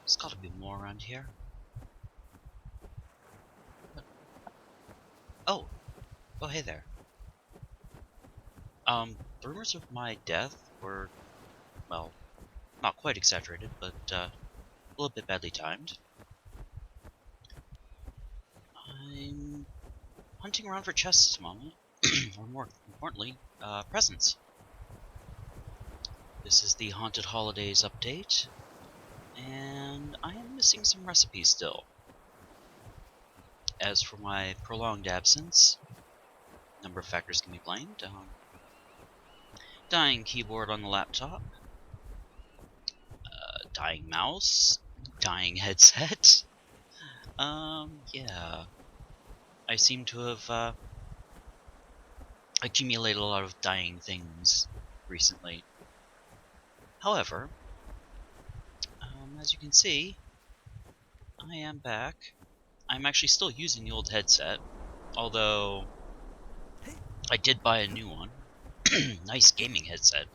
There's gotta be more around here. Oh! Oh, hey there. The rumors of my death were, well, not quite exaggerated, but, a little bit badly timed. I'm hunting around for chests at the moment, or more importantly, presents. This is the Haunted Holidays update, and I am missing some recipes still. As for my prolonged absence, a number of factors can be blamed. Dying keyboard on the laptop, dying mouse, dying headset. Yeah. I seem to have, accumulated a lot of dying things recently. However, as you can see, I am back. I'm actually still using the old headset, although I did buy a new one. Nice gaming headset.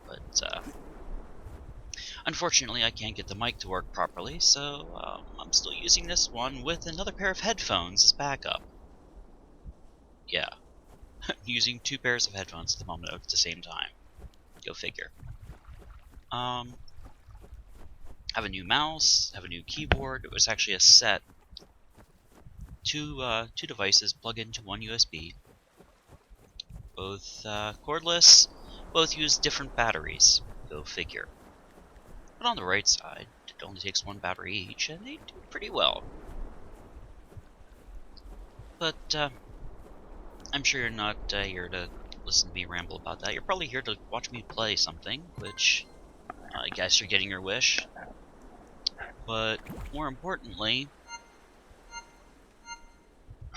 But, unfortunately I can't get the mic to work properly, so I'm still using this one with another pair of headphones as backup. Yeah. Using two pairs of headphones at the moment at the same time. Go figure. Have a new mouse, have a new keyboard. It was actually a set. Two devices plug into one USB. Both cordless, both use different batteries. Go figure. But on the right side, it only takes one battery each, and they do pretty well. But I'm sure you're not here to listen to me ramble about that. You're probably here to watch me play something, which I guess you're getting your wish. But more importantly,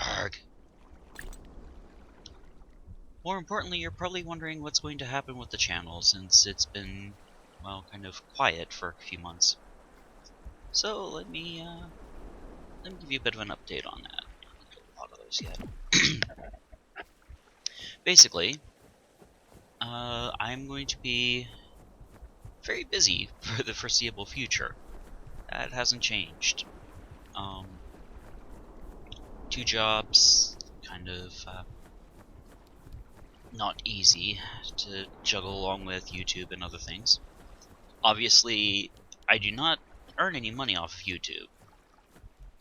arg. More importantly, you're probably wondering what's going to happen with the channel since it's been, well, kind of quiet for a few months. So let me give you a bit of an update on that. I don't get a lot of those yet. Basically, I'm going to be very busy for the foreseeable future. That hasn't changed. 2 jobs, kind of not easy to juggle along with YouTube and other things. Obviously, I do not earn any money off of YouTube.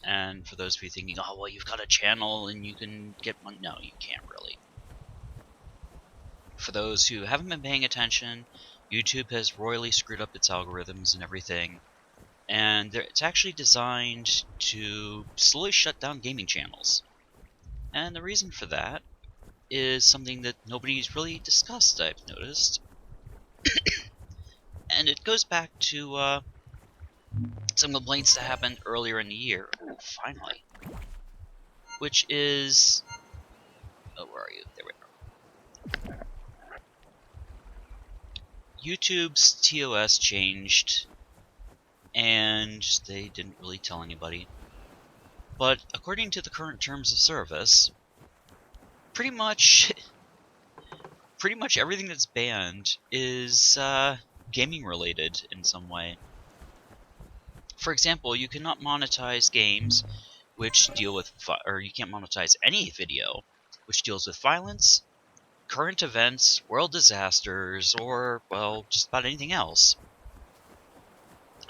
And for those of you thinking, oh, well, you've got a channel and you can get money. No, you can't really. For those who haven't been paying attention, YouTube has royally screwed up its algorithms and everything. And it's actually designed to slowly shut down gaming channels. And the reason for that is something that nobody's really discussed, I've noticed. And it goes back to some complaints that happened earlier in the year. Ooh, finally. Which is... Oh, where are you? There we go. YouTube's TOS changed, and they didn't really tell anybody. But according to the current terms of service, pretty much everything that's banned is gaming related in some way. For example, you cannot monetize games which deal with, or you can't monetize any video which deals with violence, current events, world disasters, or, well, just about anything else.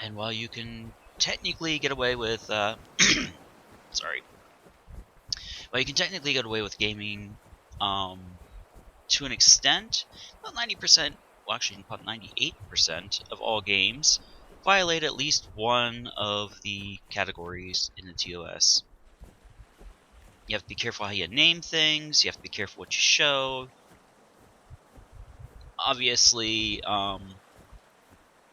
And while you can technically get away with, sorry. Well, you can technically get away with gaming, to an extent. About 90%, well, actually, about 98% of all games violate at least one of the categories in the TOS. You have to be careful how you name things. You have to be careful what you show. Obviously, you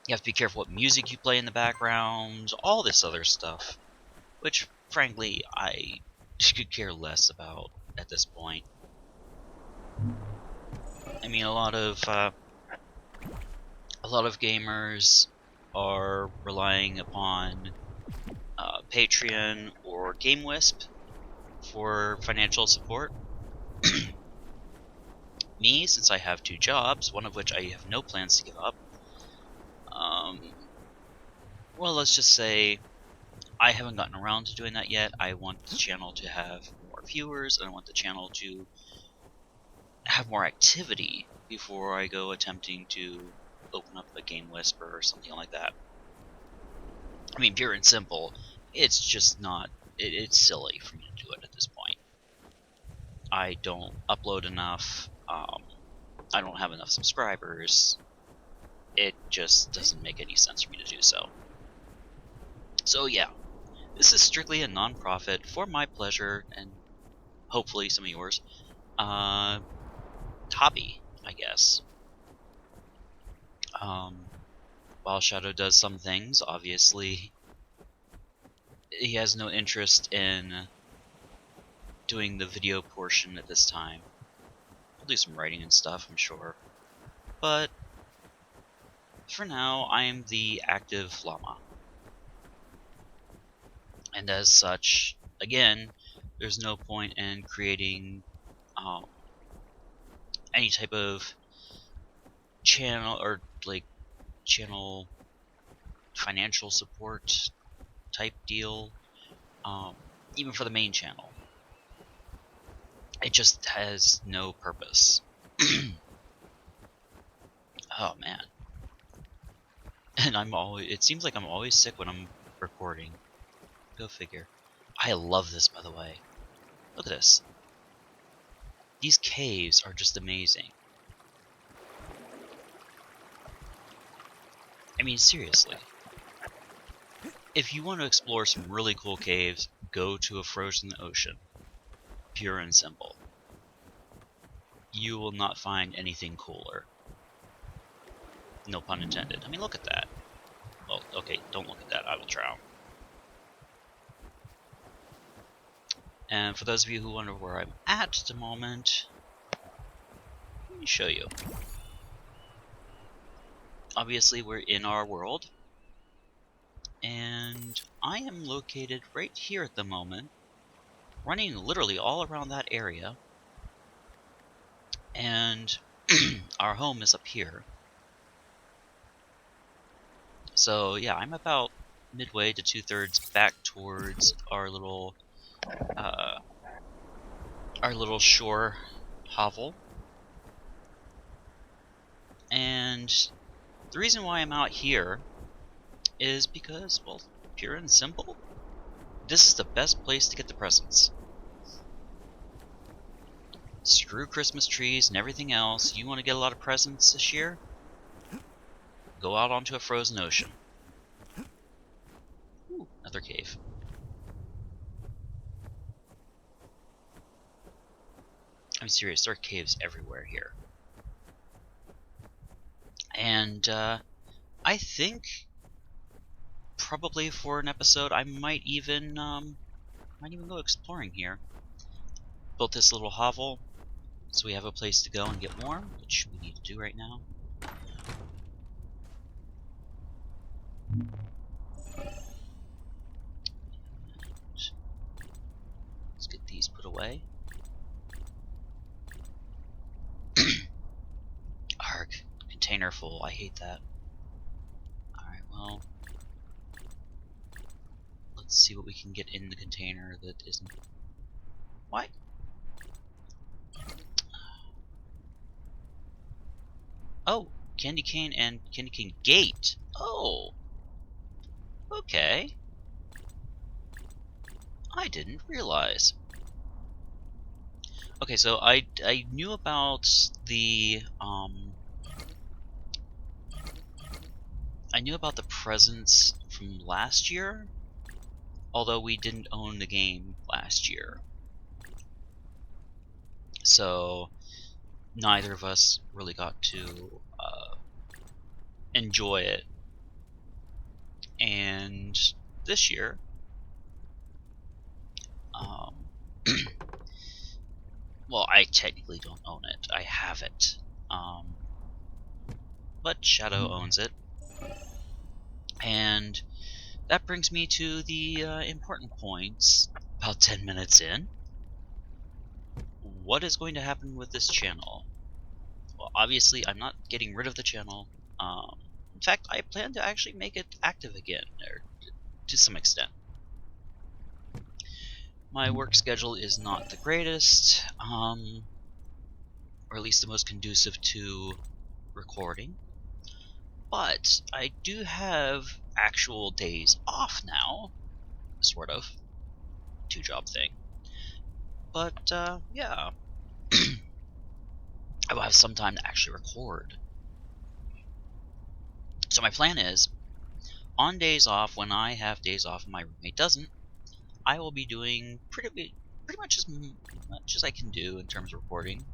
have to be careful what music you play in the background. All this other stuff, which, frankly, I could care less about at this point. I mean, a lot of gamers are relying upon Patreon or GameWisp for financial support. Me, since I have 2 jobs, one of which I have no plans to give up, well, let's just say I haven't gotten around to doing that yet. I want the channel to have more viewers, and I want the channel to have more activity before I go attempting to open up a Game Whisper or something like that. I mean, pure and simple, it's just not, it's silly for me to do it at this point. I don't upload enough, I don't have enough subscribers, it just doesn't make any sense for me to do so. So yeah, this is strictly a non-profit, for my pleasure, and hopefully some of yours, hobby, I guess. While Shadow does some things, obviously, he has no interest in doing the video portion at this time. I'll do some writing and stuff, I'm sure. But for now, I am the active llama. And as such, again, there's no point in creating any type of channel or like channel financial support type deal, even for the main channel. It just has no purpose. Oh man. And it seems like I'm always sick when I'm recording. Go figure. I love this, by the way. Look at this. These caves are just amazing. I mean, seriously. If you want to explore some really cool caves, go to a frozen ocean. Pure and simple. You will not find anything cooler. No pun intended. I mean, look at that. Well, okay, don't look at that. I will drown. And for those of you who wonder where I'm at the moment, let me show you. Obviously, we're in our world. And I am located right here at the moment, running literally all around that area. And our home is up here. So yeah, I'm about midway to 2/3 back towards our little shore hovel. And the reason why I'm out here is because, well, pure and simple, this is the best place to get the presents. Screw Christmas trees and everything else. You want to get a lot of presents this year? Go out onto a frozen ocean. Ooh, another cave. I'm serious, there are caves everywhere here. And I think probably for an episode I might even go exploring here. Built this little hovel so we have a place to go and get warm, which we need to do right now. Let's get these put away. Arg, container full, I hate that. Alright, well, let's see what we can get in the container that isn't... What? Oh, candy cane and candy cane gate. Oh, okay. I didn't realize. Okay, so I knew about the presents from last year, although we didn't own the game last year. So neither of us really got to enjoy it. And this year, well, I technically don't own it. I have it. But Shadow owns it. And that brings me to the important points, about 10 minutes in. What is going to happen with this channel? Well, obviously, I'm not getting rid of the channel. In fact, I plan to actually make it active again, or to some extent. My work schedule is not the greatest, or at least the most conducive to recording. But I do have actual days off now, sort of. Two-job thing. But, yeah. I will have some time to actually record. So my plan is, on days off, when I have days off and my roommate doesn't, I will be doing pretty much as much as I can do in terms of recording.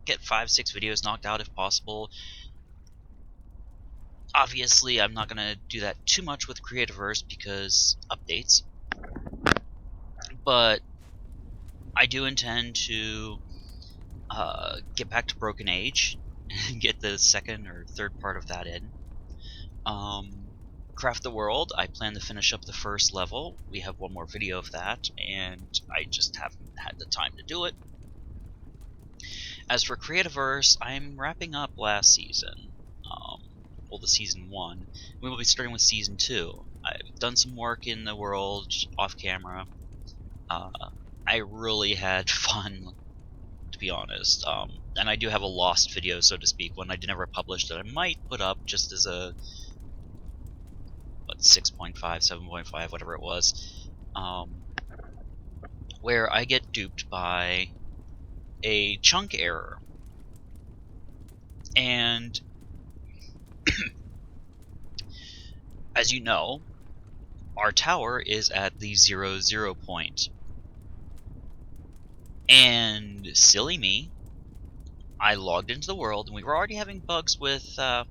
Get 5-6 videos knocked out if possible. Obviously, I'm not going to do that too much with Creativerse because updates. But I do intend to get back to Broken Age and get the second or third part of that in. Craft the World, I plan to finish up the first level. We have one more video of that, and I just haven't had the time to do it. As for Creativerse, I'm wrapping up last season. Well, the season 1. We will be starting with season 2. I've done some work in the world off camera. I really had fun, to be honest. And I do have a lost video, so to speak, one I never published that I might put up just as a 6.5, 7.5, whatever it was, where I get duped by a chunk error. And as you know, our tower is at the 0, 0 point. And silly me, I logged into the world, and we were already having bugs with a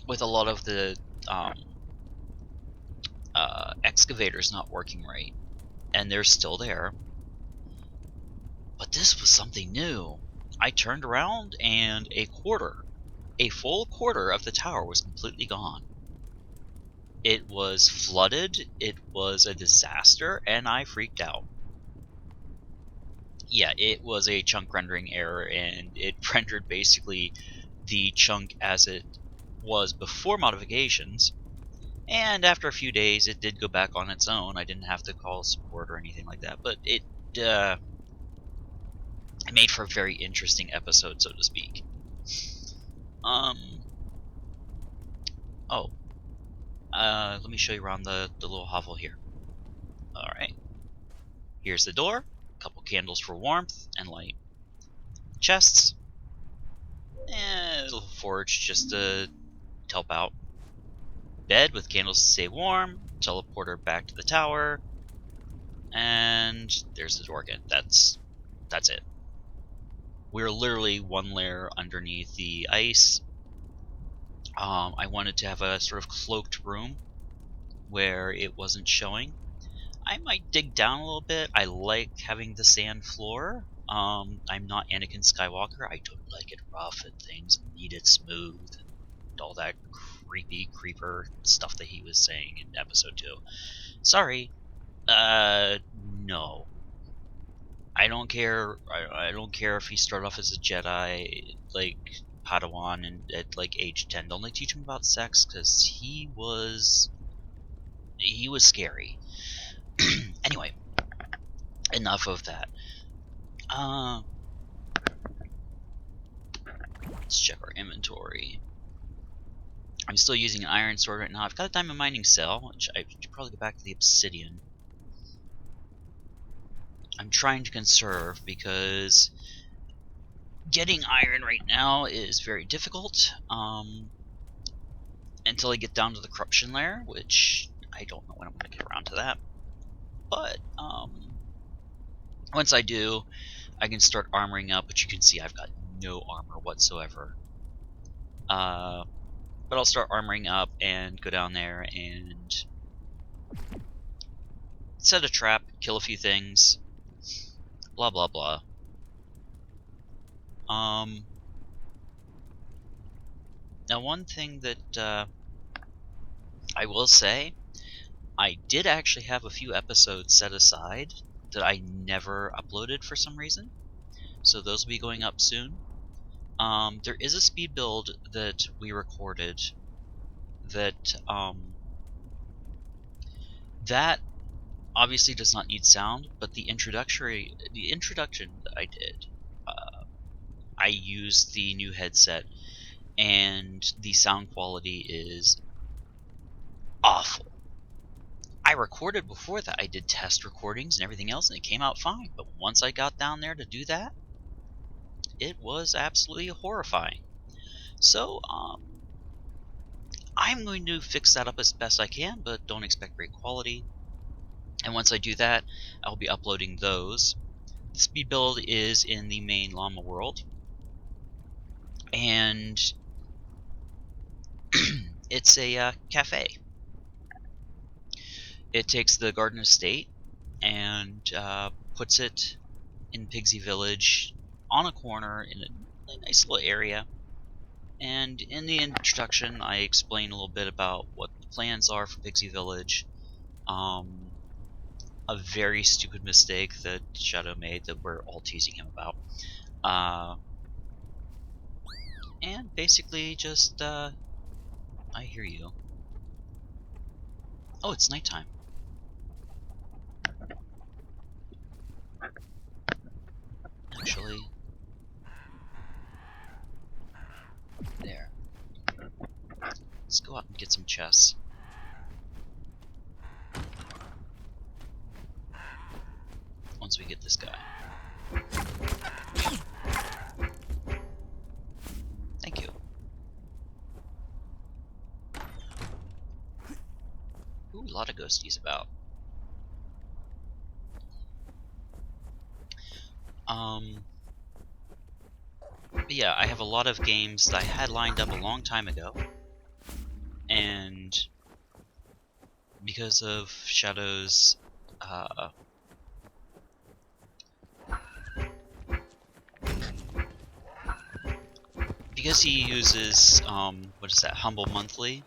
lot of the excavators not working right, and they're still there. But this was something new. I turned around, and a full quarter of the tower was completely gone. It was flooded, it was a disaster, and I freaked out. Yeah, it was a chunk rendering error, and it rendered basically the chunk as it was before modifications, and after a few days it did go back on its own. I didn't have to call support or anything like that, but it made for a very interesting episode, so to speak. Let me show you around the little hovel here. Alright. Here's the door. A couple candles for warmth and light. Chests. And a little forge just to help out. Bed with candles to stay warm. Teleporter back to the tower. And there's the door again. That's it. We're literally one layer underneath the ice. I wanted to have a sort of cloaked room where it wasn't showing. I might dig down a little bit. I like having the sand floor. I'm not Anakin Skywalker. I don't like it rough and things need it smooth and all that creepy creeper stuff that he was saying in episode 2. Sorry. No. I don't care. I don't care if he started off as a Jedi, like Padawan, and at like age 10. Don't like teach him about sex, because he was scary. Anyway, enough of that. Let's check our inventory. I'm still using an iron sword right now. I've got a diamond mining cell, which I should probably go back to the obsidian. I'm trying to conserve because getting iron right now is very difficult. Until I get down to the corruption layer, which I don't know when I'm going to get around to that. But once I do, I can start armoring up, but you can see I've got no armor whatsoever. But I'll start armoring up and go down there and set a trap, kill a few things, blah blah blah. Now one thing that I will say, I did actually have a few episodes set aside that I never uploaded for some reason, so those will be going up soon. There is a speed build that we recorded that that obviously does not need sound, but the introduction that I did, I used the new headset, and the sound quality is awful. I recorded before that. I did test recordings and everything else, and it came out fine. But once I got down there to do that, it was absolutely horrifying. So, I'm going to fix that up as best I can, but don't expect great quality. And once I do that, I'll be uploading those. The speed build is in the main llama world, and it's a cafe. It takes the Garden Estate and puts it in Pigsy Village on a corner in a really nice little area. And in the introduction, I explain a little bit about what the plans are for Pigsy Village. A very stupid mistake that Shadow made that we're all teasing him about. And basically just, I hear you. Oh, it's nighttime. Actually, there. Let's go out and get some chests. Once we get this guy. Thank you. Ooh, a lot of ghosties about. But yeah, I have a lot of games that I had lined up a long time ago, and because of Shadow's, because he uses, what is that, Humble Monthly,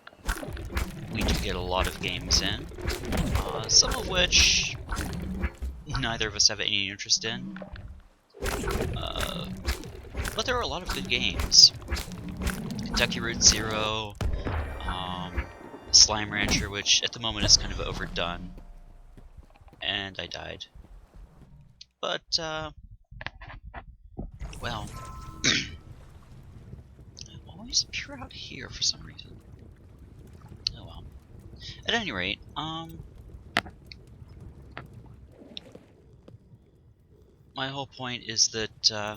we do get a lot of games in, some of which neither of us have any interest in, but there are a lot of good games. Kentucky Route Zero, Slime Rancher, which at the moment is kind of overdone, and I died. But, well, I always appear out here for some reason. Oh well. At any rate, my whole point is that,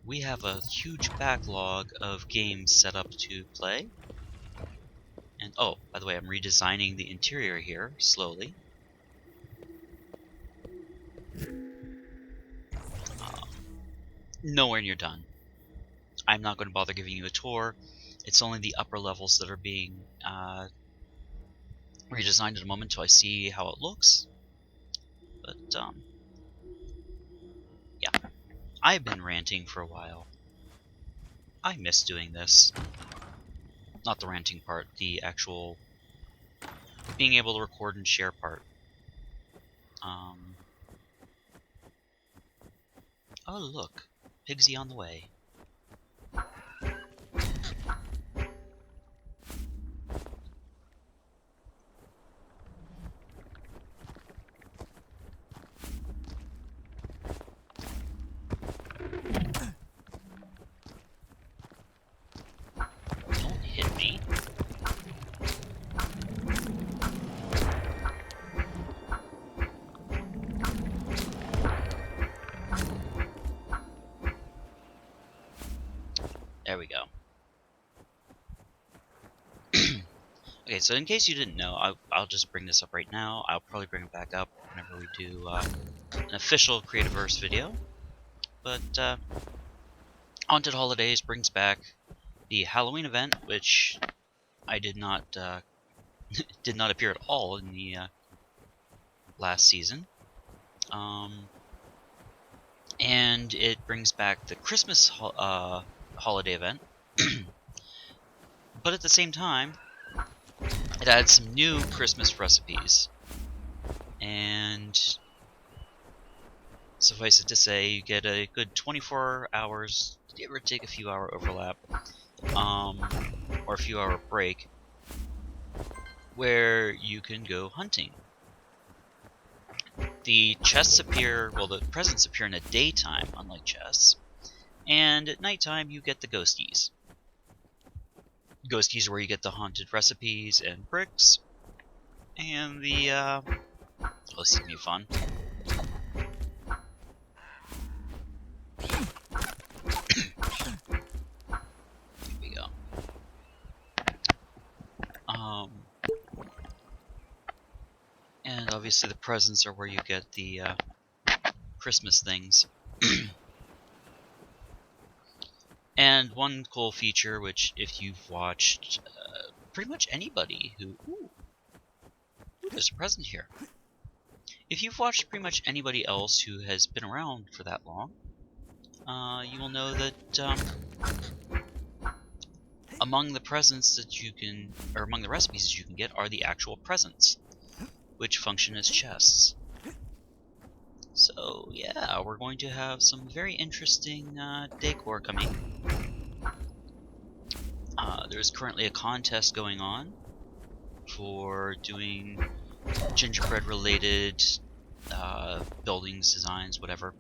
we have a huge backlog of games set up to play. And, oh, by the way, I'm redesigning the interior here, slowly. Nowhere near done. I'm not going to bother giving you a tour. It's only the upper levels that are being redesigned at the moment until I see how it looks. But, yeah. I've been ranting for a while. I miss doing this. Not the ranting part, the actual being able to record and share part. Oh look, Pigsy on the way. Don't hit me. There we go. Okay, so in case you didn't know, I'll just bring this up right now. I'll probably bring it back up whenever we do an official Creativerse video. But Haunted Holidays brings back the Halloween event, which I did not did not appear at all in the last season. And it brings back the Christmas holiday event. But at the same time, it adds some new Christmas recipes. And suffice it to say, you get a good 24 hours, give or take a few hour overlap, or a few hour break, where you can go hunting. The chests appear, well, the presents appear in the daytime, unlike chests, and at nighttime you get the ghosties. Ghosties are where you get the haunted recipes and bricks, and the, oh, this is gonna be fun. Here we go. And obviously the presents are where you get the, Christmas things. And one cool feature, which if you've watched pretty much anybody who... Ooh, there's a present here. If you've watched pretty much anybody else who has been around for that long, you will know that among the presents that you can, or among the recipes that you can get, are the actual presents, which function as chests. So yeah, we're going to have some very interesting decor coming. There's currently a contest going on for doing gingerbread related buildings, designs, whatever.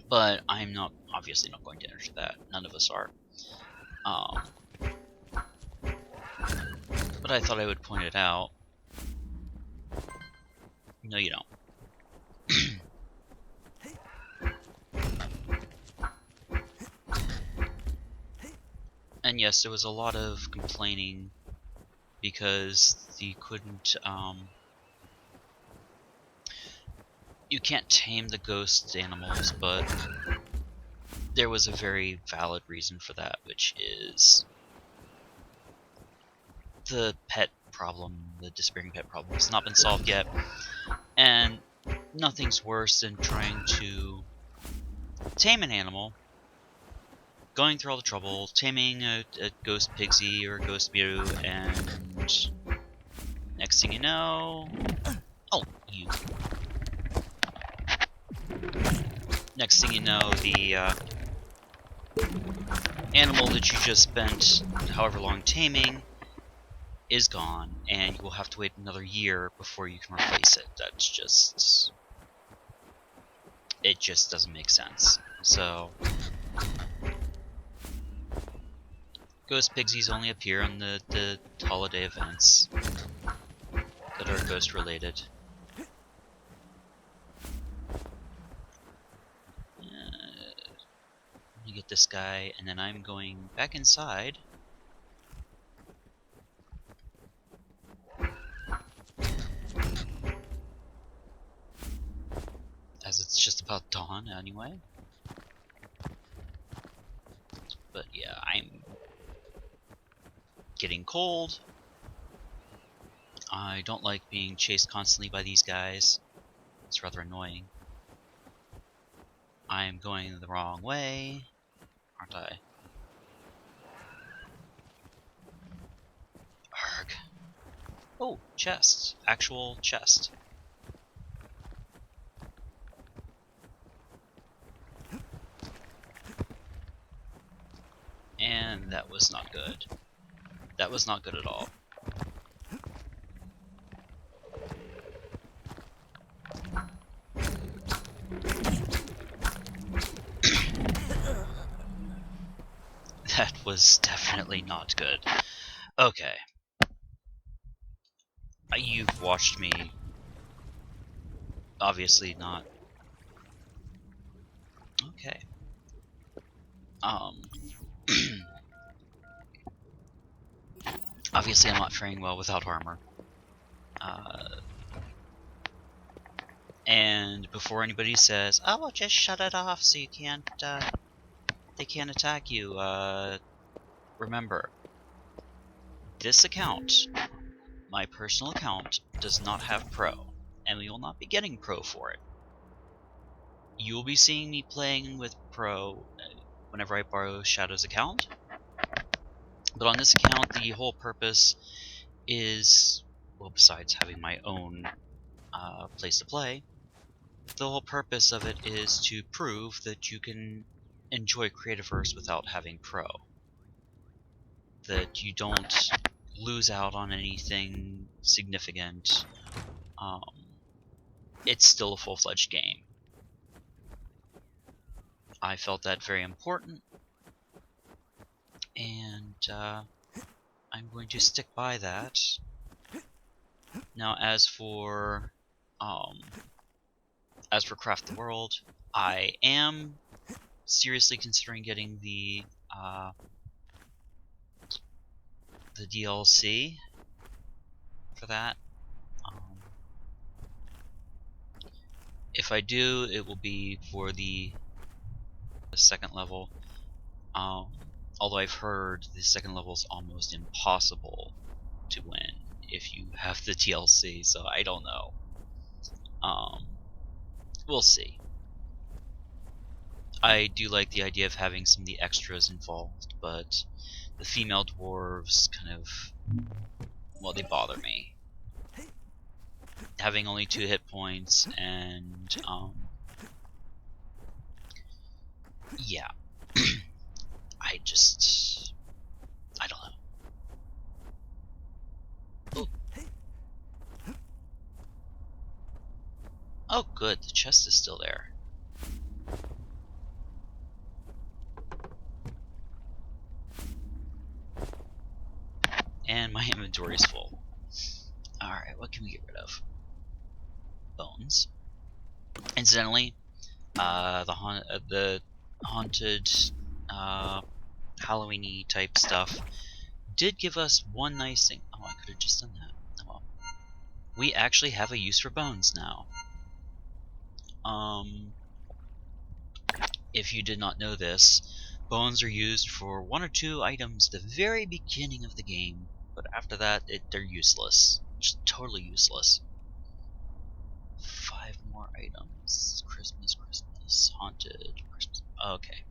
But I'm not, obviously not going to enter that. None of us are. But I thought I would point it out. No, you don't. And yes, there was a lot of complaining because you couldn't, you can't tame the ghost animals, but there was a very valid reason for that, which is the pet problem, the despairing pet problem, has not been solved yet, and nothing's worse than trying to tame an animal, going through all the trouble, taming a ghost pigsy or a ghost mew, and next thing you know... Oh, you... Next thing you know, the animal that you just spent however long taming is gone, and you will have to wait another year before you can replace it. That's just... It just doesn't make sense. So... Ghost Pigsies only appear on the holiday events that are ghost related. Let me get this guy, and then I'm going back inside. As it's just about dawn anyway. But yeah, I'm getting cold. I don't like being chased constantly by these guys. It's rather annoying. I'm going the wrong way, aren't I? Arg. Oh, chest. Actual chest. And that was not good. That was not good at all. That was definitely not good. Okay. You've watched me. Obviously not. Okay. Obviously I'm not faring well without armor. And before anybody says, "Oh, well, just shut it off so you can't, they can't attack you," remember, this account, my personal account, does not have Pro, and we will not be getting Pro for it. You will be seeing me playing with Pro whenever I borrow Shadow's account, but on this account, the whole purpose is, well, besides having my own place to play, the whole purpose of it is to prove that you can enjoy Creativerse without having Pro. That you don't lose out on anything significant. It's still a full-fledged game. I felt that very important, and I'm going to stick by that. Now, as for Craft the World, I am seriously considering getting the DLC for that. If I do, it will be for the second level. Although I've heard the second level is almost impossible to win if you have the DLC, so I don't know. We'll see. I do like the idea of having some of the extras involved, but the female dwarves kind of, well, they bother me. Having only 2 hit points and, yeah. I don't know. Oh, good, the chest is still there. And my inventory is full. Alright, what can we get rid of? Bones. Incidentally, the haunted, Halloween-y type stuff did give us one nice thing. Oh, I could have just done that. Oh well. We actually have a use for bones now. If you did not know this, bones are used for 1 or 2 items at the very beginning of the game, but after that, they're useless. Just totally useless. 5 more items. Christmas, haunted, Christmas. Okay.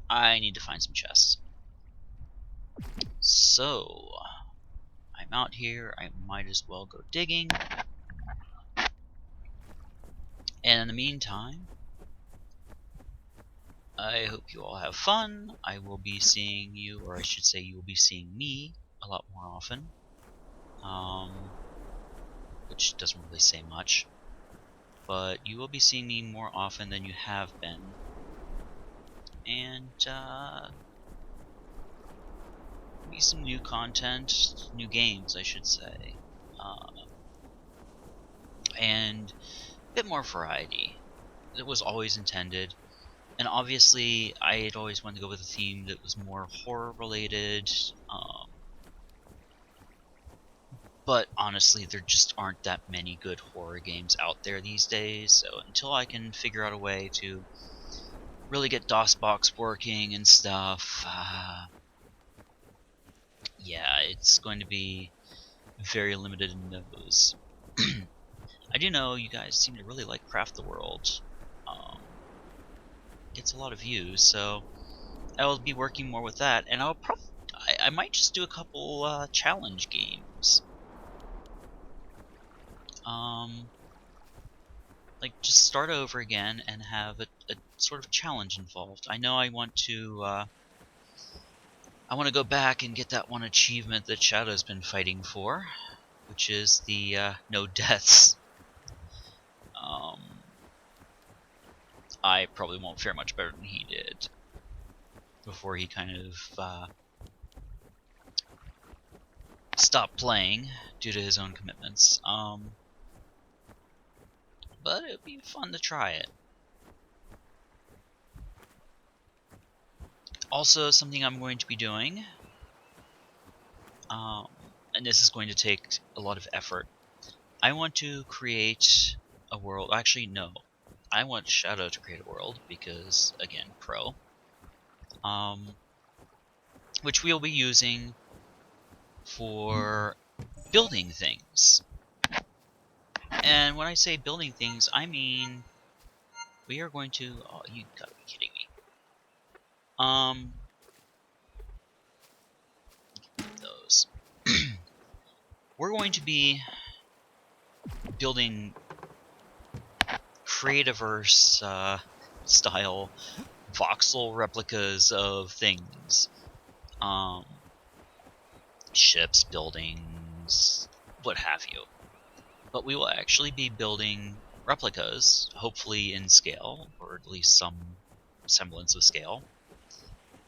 I need to find some chests. So, I'm out here. I might as well go digging. And in the meantime, I hope you all have fun. I will be seeing you, or I should say you will be seeing me a lot more often. Which doesn't really say much. But you will be seeing me more often than you have been. And, maybe some new content, new games, I should say. And a bit more variety. It was always intended. And obviously, I had always wanted to go with a theme that was more horror-related. But honestly, there just aren't that many good horror games out there these days. So until I can figure out a way to really get DOSBox working and stuff, yeah, it's going to be very limited in those. I do know you guys seem to really like Craft the World. Gets a lot of views, so I will be working more with that, and I might just do a couple challenge games. Like just start over again and have a sort of challenge involved. I know I want to go back and get that one achievement that Shadow's been fighting for, which is the no deaths. I probably won't fare much better than he did before he kind of stopped playing due to his own commitments. But it would be fun to try it. Also, something I'm going to be doing, and this is going to take a lot of effort, I want to create a world. Actually, no. I want Shadow to create a world because, again, pro. Which we'll be using for building things. And when I say building things, I mean we are going to... Oh, you gotta be kidding me. Those. We're going to be building Creativerse style voxel replicas of things. Ships, buildings, what have you. But we will actually be building replicas, hopefully in scale, or at least some semblance of scale.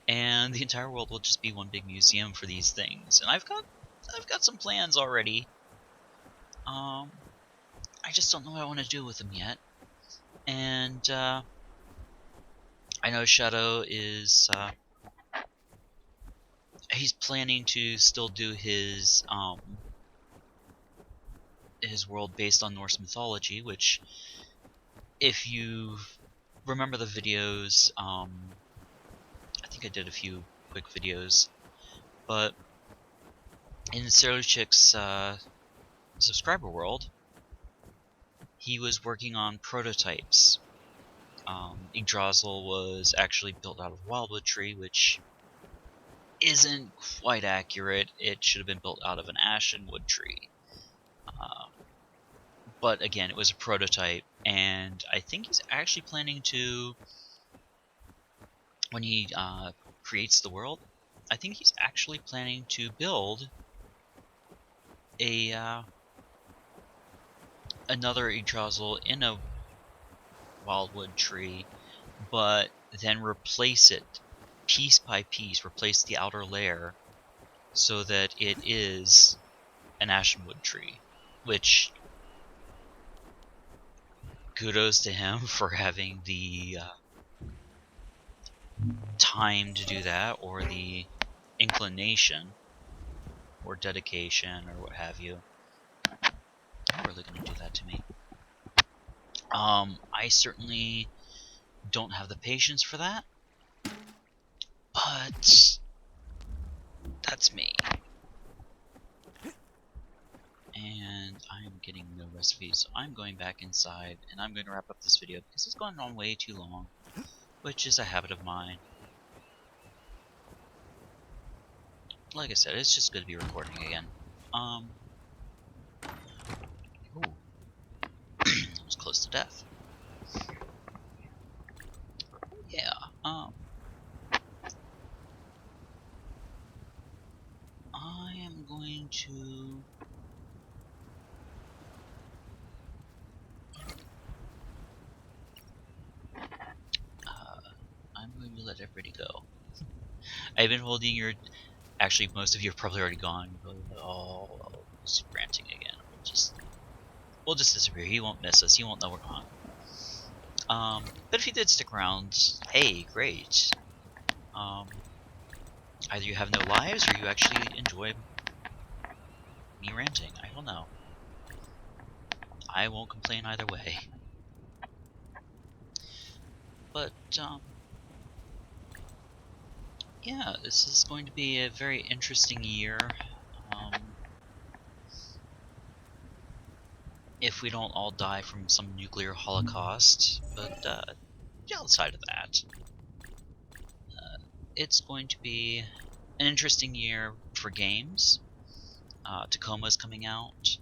And the entire world will just be one big museum for these things. And I've got some plans already. I just don't know what I want to do with them yet. And I know Shadow is he's planning to still do his world based on Norse mythology, which, if you remember the videos, I think I did a few quick videos, but in Serluchik's subscriber world, he was working on prototypes. Yggdrasil was actually built out of Wildwood Tree, which isn't quite accurate. It should have been built out of an Ashenwood Tree. But again, it was a prototype, and I think he's actually planning to, when he creates the world, I think he's actually planning to build a another Yggdrasil in a Wildwood Tree, but then replace it piece by piece, replace the outer layer so that it is an Ashenwood Tree, which, kudos to him for having the time to do that, or the inclination, or dedication, or what have you. You're really going to do that to me. I certainly don't have the patience for that, but that's me. And I'm getting no recipes, so I'm going back inside, and I'm going to wrap up this video because it's gone on way too long, which is a habit of mine. Like I said, it's just good to be recording again. Ooh. That was close to death. Yeah, I am going to... I'm going to let everybody go. I've been holding your... Actually, most of you have probably already gone. Oh, he's ranting again. We'll just disappear. He won't miss us. He won't know we're gone. But if he did stick around, hey, great. Either you have no lives, or you actually enjoy me ranting. I don't know. I won't complain either way. But, yeah, this is going to be a very interesting year. If we don't all die from some nuclear holocaust, but outside of that, it's going to be an interesting year for games. Tacoma's coming out.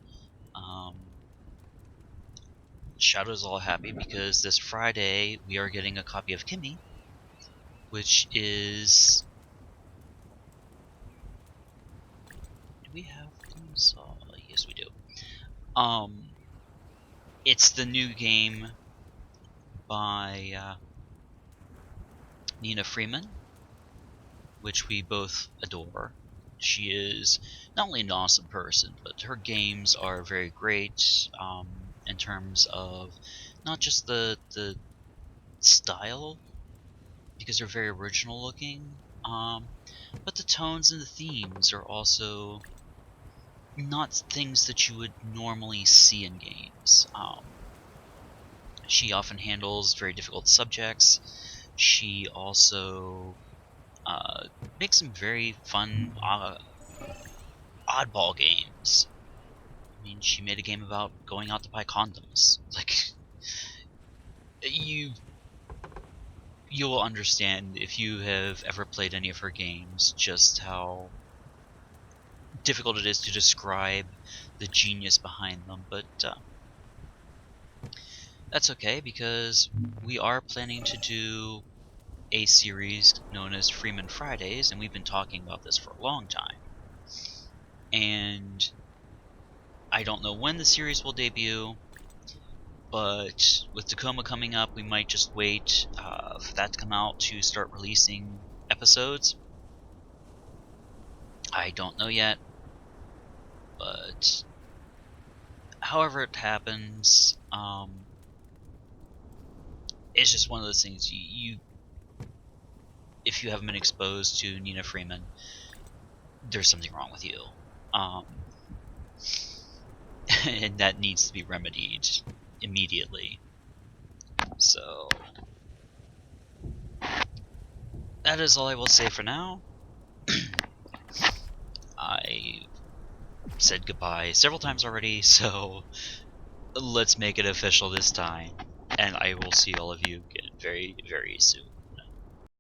Shadow's all happy because this Friday we are getting a copy of Kimmy, which is... Do we have these? Yes, we do. It's the new game by Nina Freeman, which we both adore. She is not only an awesome person, but her games are very great in terms of not just the style, because they're very original looking, but the tones and the themes are also not things that you would normally see in games. She often handles very difficult subjects. She also makes some very fun oddball games. I mean, she made a game about going out to buy condoms. Like, you'll understand if you have ever played any of her games just how difficult it is to describe the genius behind them. But That's okay, because we are planning to do a series known as Freeman Fridays, and we've been talking about this for a long time. And I don't know when the series will debut, but with Tacoma coming up, we might just wait for that to come out to start releasing episodes. I don't know yet, but however it happens, it's just one of those things. You, if you haven't been exposed to Nina Freeman, there's something wrong with you, and that needs to be remedied immediately. So that is all I will say for now. I said goodbye several times already, so let's make it official this time. And I will see all of you again very, very soon.